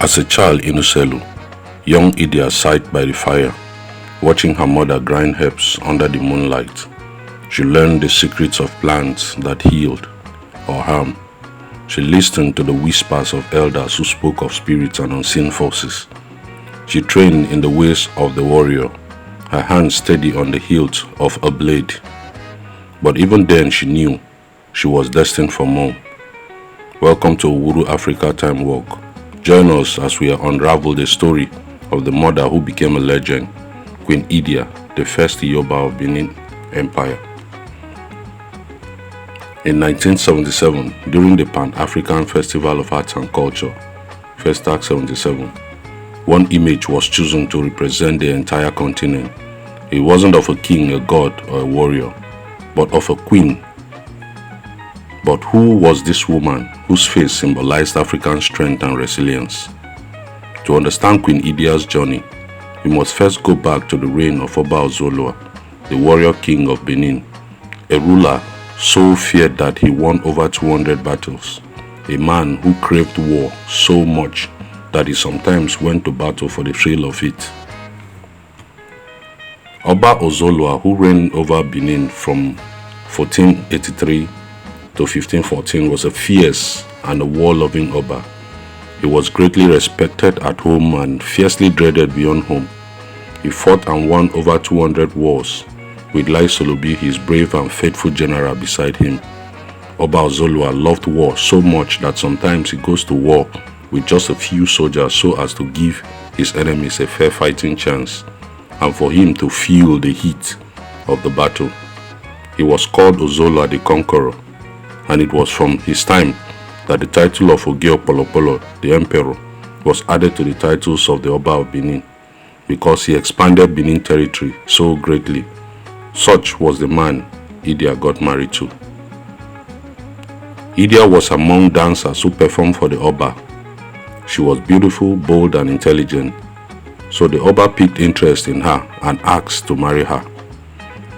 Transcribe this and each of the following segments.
As a child in Uselu, young Idia sat by the fire, watching her mother grind herbs under the moonlight. She learned the secrets of plants that healed or harm. She listened to the whispers of elders who spoke of spirits and unseen forces. She trained in the ways of the warrior, her hands steady on the hilt of a blade. But even then she knew she was destined for more. Welcome to Afrika-Timewalk. Join us as we unravel the story of the mother who became a legend, Queen Idia, the first Iyoba of Bini Empire. In 1977, during the Pan-African Festival of Arts and Culture, FESTAC 77, one image was chosen to represent the entire continent. It wasn't of a king, a god, or a warrior, but of a queen. But who was this woman whose face symbolized African strength and resilience? To understand Queen Idia's journey, we must first go back to the reign of Oba Ozolwa, the warrior king of Benin, a ruler so feared that he won over 200 battles, a man who craved war so much that he sometimes went to battle for the thrill of it. Oba Ozolwa, who reigned over Benin from 1483 to 1514, was a fierce and a war-loving Oba. He was greatly respected at home and fiercely dreaded beyond home. He fought and won over 200 wars, with Lai Solubi, his brave and faithful general, beside him. Oba Ozolwa loved war so much that sometimes he goes to war with just a few soldiers so as to give his enemies a fair fighting chance and for him to feel the heat of the battle. He was called Ozolwa the Conqueror, and it was from his time that the title of Ogio Polopolo, the Emperor, was added to the titles of the Oba of Benin, because he expanded Benin territory so greatly. Such was the man Idia got married to. Idia was among dancers who performed for the Oba. She was beautiful, bold, and intelligent, so the Oba piqued interest in her and asked to marry her.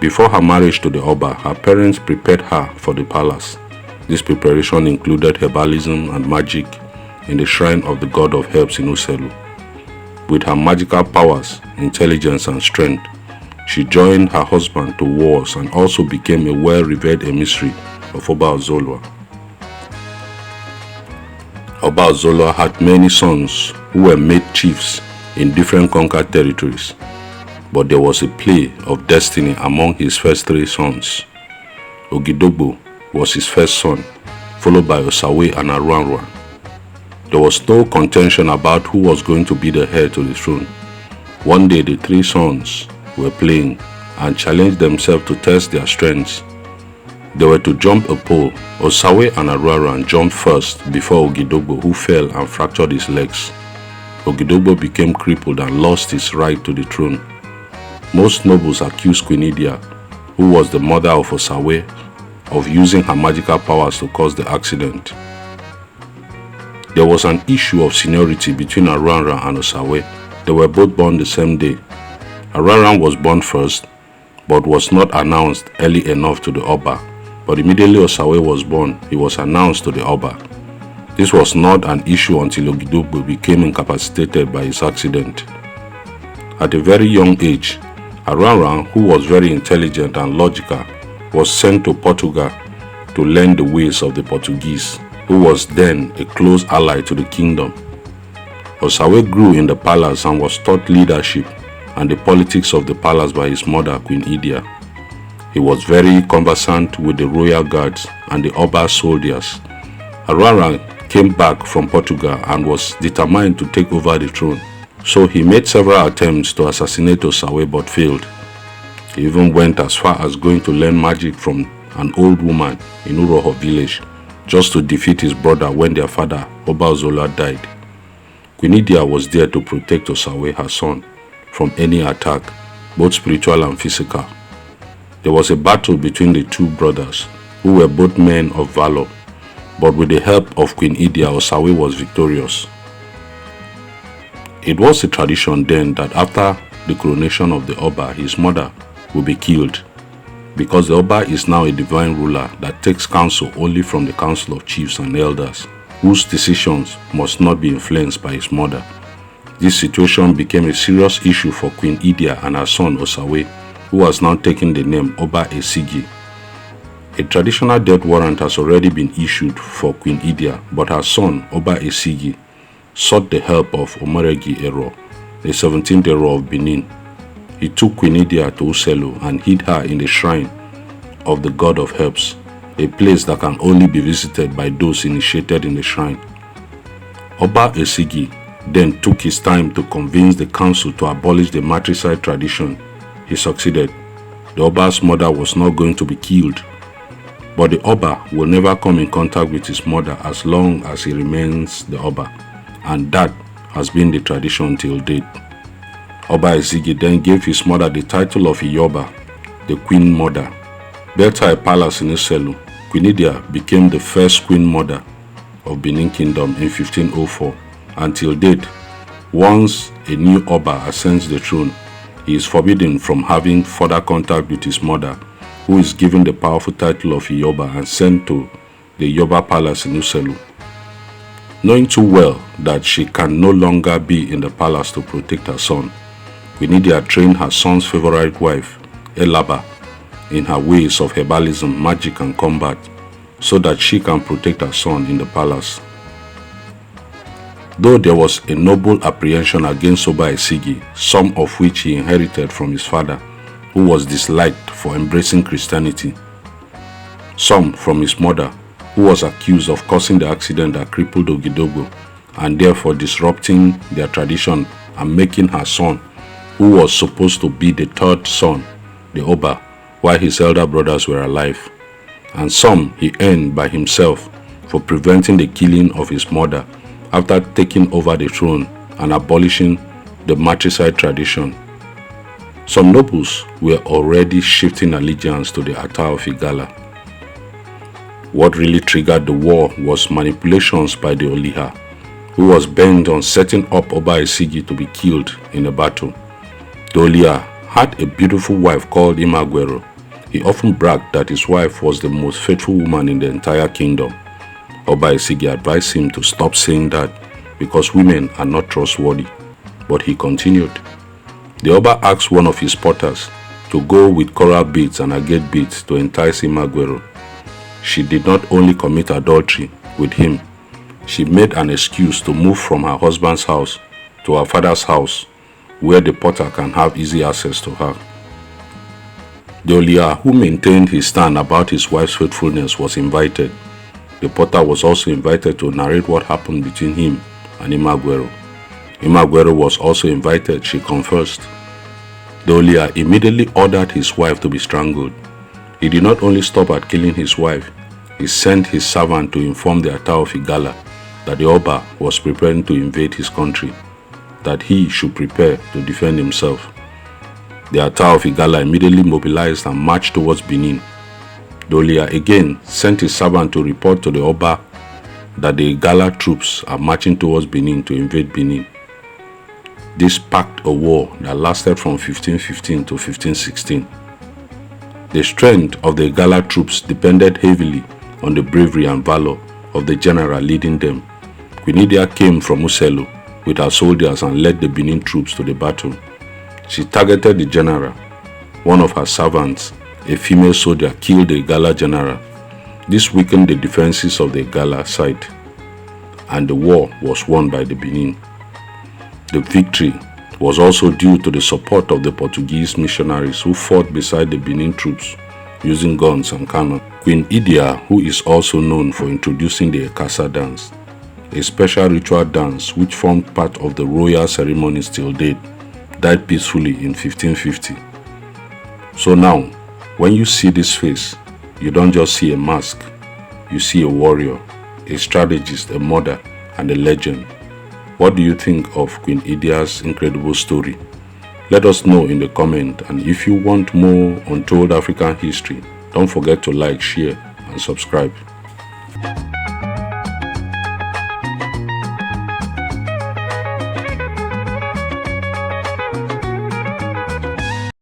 Before her marriage to the Oba, her parents prepared her for the palace. This preparation included herbalism and magic in the shrine of the god of herbs in Uselu. With her magical powers, intelligence, and strength, she joined her husband to wars and also became a well-revered emissary of Oba Ozolwa. Oba Ozolwa had many sons who were made chiefs in different conquered territories, but there was a play of destiny among his first three sons. Ogidogbo was his first son, followed by Osawe and Aruanruan. There was no contention about who was going to be the heir to the throne. One day the three sons were playing and challenged themselves to test their strengths. They were to jump a pole. Osawe and Aruanruan jumped first before Ogidogbo, who fell and fractured his legs. Ogidogbo became crippled and lost his right to the throne. Most nobles accused Queen Idia, who was the mother of Osawe, of using her magical powers to cause the accident. There was an issue of seniority between Aruanruan and Osawe. They were both born the same day. Aruanruan was born first, but was not announced early enough to the Oba. But immediately Osawe was born, he was announced to the Oba. This was not an issue until Ogidogbo became incapacitated by his accident. At a very young age, Aruanruan, who was very intelligent and logical, was sent to Portugal to learn the ways of the Portuguese, who was then a close ally to the kingdom. Osawe grew in the palace and was taught leadership and the politics of the palace by his mother, Queen Idia. He was very conversant with the royal guards and the Oba soldiers. Aruanruan came back from Portugal and was determined to take over the throne. So he made several attempts to assassinate Osawe but failed. He even went as far as going to learn magic from an old woman in Uroho village just to defeat his brother when their father, Oba Ozolwa, died. Queen Idia was there to protect Osawe, her son, from any attack, both spiritual and physical. There was a battle between the two brothers, who were both men of valor, but with the help of Queen Idia, Osawe was victorious. It was a tradition then that after the coronation of the Oba, his mother will be killed, because the Oba is now a divine ruler that takes counsel only from the council of chiefs and elders, whose decisions must not be influenced by his mother. This situation became a serious issue for Queen Idia and her son Osawe, who has now taken the name Oba Esigi. A traditional death warrant has already been issued for Queen Idia, but her son Oba Esigi sought the help of Omaregi Ero, the 17th Ero of Benin. He took Queen Idia to Uselu and hid her in the shrine of the god of herbs, a place that can only be visited by those initiated in the shrine. Oba Esigi then took his time to convince the council to abolish the matricide tradition. He succeeded. The Oba's mother was not going to be killed, but the Oba will never come in contact with his mother as long as he remains the Oba, and that has been the tradition till date. Oba Esigi then gave his mother the title of Iyoba, the Queen Mother. Built her a palace in Uselu, Queen Idia became the first Queen Mother of Bini Kingdom in 1504. Until date, once a new Oba ascends the throne, he is forbidden from having further contact with his mother, who is given the powerful title of Iyoba and sent to the Iyoba Palace in Uselu. Knowing too well that she can no longer be in the palace to protect her son, Queen Idia trained her son's favorite wife, Elaba, in her ways of herbalism, magic and combat, so that she can protect her son in the palace. Though there was a noble apprehension against Oba Esigi, some of which he inherited from his father, who was disliked for embracing Christianity, some from his mother, who was accused of causing the accident that crippled Ogidogo and therefore disrupting their tradition and making her son, who was supposed to be the third son, the Oba, while his elder brothers were alive, and some he earned by himself for preventing the killing of his mother after taking over the throne and abolishing the matricide tradition. Some nobles were already shifting allegiance to the Ata of Igala. What really triggered the war was manipulations by the Oliha, who was bent on setting up Oba Esigi to be killed in a battle. The Oliha had a beautiful wife called Imagwero. He often bragged that his wife was the most faithful woman in the entire kingdom. Oba Esigi advised him to stop saying that because women are not trustworthy, but he continued. The Oba asked one of his porters to go with coral beads and agate beads to entice Imagwero. She did not only commit adultery with him, she made an excuse to move from her husband's house to her father's house, where the porter can have easy access to her. The Oliha, who maintained his stand about his wife's faithfulness, was invited. The porter was also invited to narrate what happened between him and Imagwero. Imagwero was also invited. She confessed. The Oliha immediately ordered his wife to be strangled. He did not only stop at killing his wife, he sent his servant to inform the Ata of Igala that the Oba was preparing to invade his country, that he should prepare to defend himself. The Ata of Igala immediately mobilized and marched towards Benin. The Oliha again sent his servant to report to the Oba that the Igala troops are marching towards Benin to invade Benin. This sparked a war that lasted from 1515 to 1516. The strength of the Igala troops depended heavily on the bravery and valor of the general leading them. Queen Idia came from Uselu with her soldiers and led the Benin troops to the battle. She targeted the general. One of her servants, a female soldier, killed the Igala general. This weakened the defenses of the Igala side, and the war was won by the Benin. The victory was also due to the support of the Portuguese missionaries who fought beside the Benin troops using guns and cannon. Queen Idia, who is also known for introducing the Ekasa dance, a special ritual dance which formed part of the royal ceremonies till date, died peacefully in 1550. So now, when you see this face, you don't just see a mask, you see a warrior, a strategist, a mother, and a legend. What do you think of Queen Idia's incredible story? Let us know in the comment, and if you want more untold African history, don't forget to like, share, and subscribe.